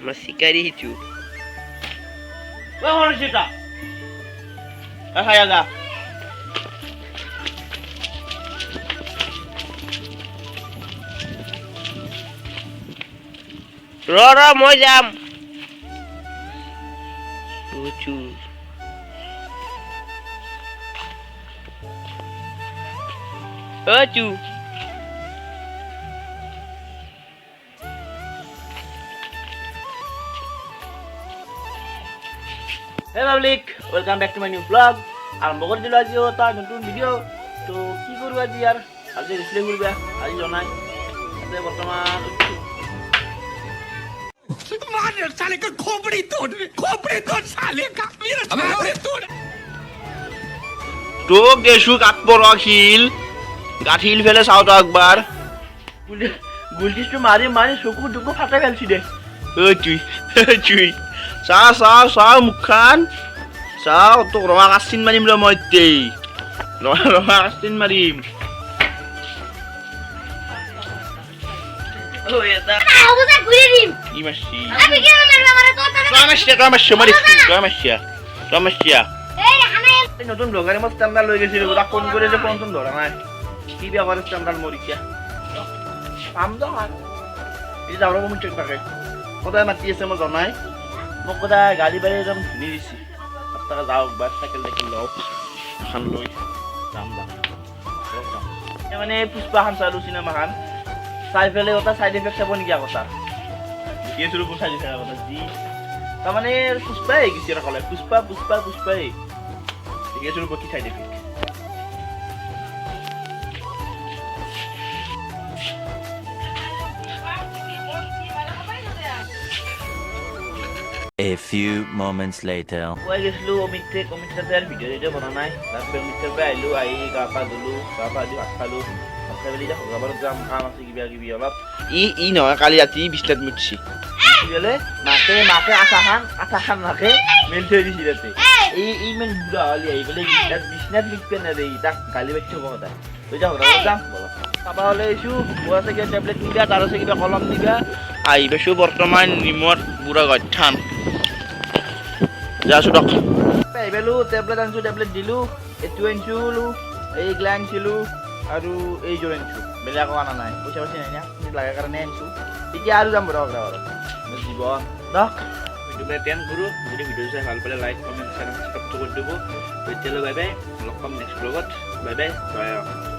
Masih kari itu. Wah, orang cerita. Saya enggak. Roro mau jam. Lucu. Lucu. Hey public, welcome back to my new vlog. আৰম্ভ কৰি দিলো আজি এটা নতুন video' তো কি কৰো আজি ইয়াৰ আজি ডিসপ্লে কৰিবা আজি জনাই আছে বৰ্তমান मार साले का खोपड़ी तोड़ साले का मेरा खोपड़ी तोड़ তোক দেশু কাটবর খিল গাঠিল ফেলে চাও তো একবার গুলটিসটো মারি মারি চকু দুকু ফাটা ফেলছি দে তুই তুই চাও মুখখান চাও তোক ৰঙা কাচিন মাৰিম ৰ মই তেই ৰঙা কাচিন মাৰিম ও এটা আউগা ঘুরে দিম কি মারছি আমি কি মারবা মারা তো মারছিয়া এই হানায় এই নতুন ব্লগারে মই স্ট্যান্ডার্ড লৈ গেছিল ওরা ফোন করে যে ফোন ধরা নাই কি ব্যাপারে স্ট্যান্ডার্ড মরিছা পাম তো আর এই যাওয়ার কম চেক থাকে কোথায় মাতি আছে মই জনাই মোক কোথায় গাড়ী বাড়ি একদম ধুনি দিছি আপনারা যাও একবার সাইকেল দেখি লও এখন লৈ যাম মানে পুষ্পা খান চালু সিনেমা খান চাই ফেলে ওটা সাইড এফেক্ট চাব নেকি কথা কি শুরু করে সাইড এফেক্ট কথা জি তার মানে পুষ্পাই গেছি রাখলে পুষ্পাই ঠিক আছে শুরু কি side effect A few moments later. ওই গেছলো অমিতটা ভিডিও এটা বনা নাই তারপর অমিতটা আইলো আই গা পা ধুলো গা পা দি ভাত খালো ফেমিলি যা খাবার যাম কাম আছে কিবা অলপ ই নহয় কালি ৰাতি বিছনাত মুতছি কি বলে মাকে আশা খান মাকে মেল থৈ দিছি তাতে এই মেন বুড়া হলি আই বলে বিছনাত লিখবে না রে তাক গালি বাচ্চা কথা ওই যা ঘর যাম বলো খাবা হলে এসু ওরা থেকে ট্যাবলেট নিবা তার আছে কিবা কলম দিবা আহিবেছো বৰ্তমান নিমত বুঢ়া গঠান যাছো ডক পাইবেলো ট্যাবলেট দিলো এটু আনছিলো এই গ্ল্যান ছিল আৰু এই জোৰ আনছো বেলেগ আনা নাই পইচা নাই না লাগা কাৰণে আনছো এতিয়া আৰু যাম বৰক জীৱন দক ভিডিঅ' টেন কৰো যদি ভিডিঅ' চাই ভাল পালে লাইক কমেন্ট সাবস্ক্ৰাইব কৰি দিব তেতিয়ালৈ বাই বাই লগ পাম নেক্সট ব্লগত বাই বাই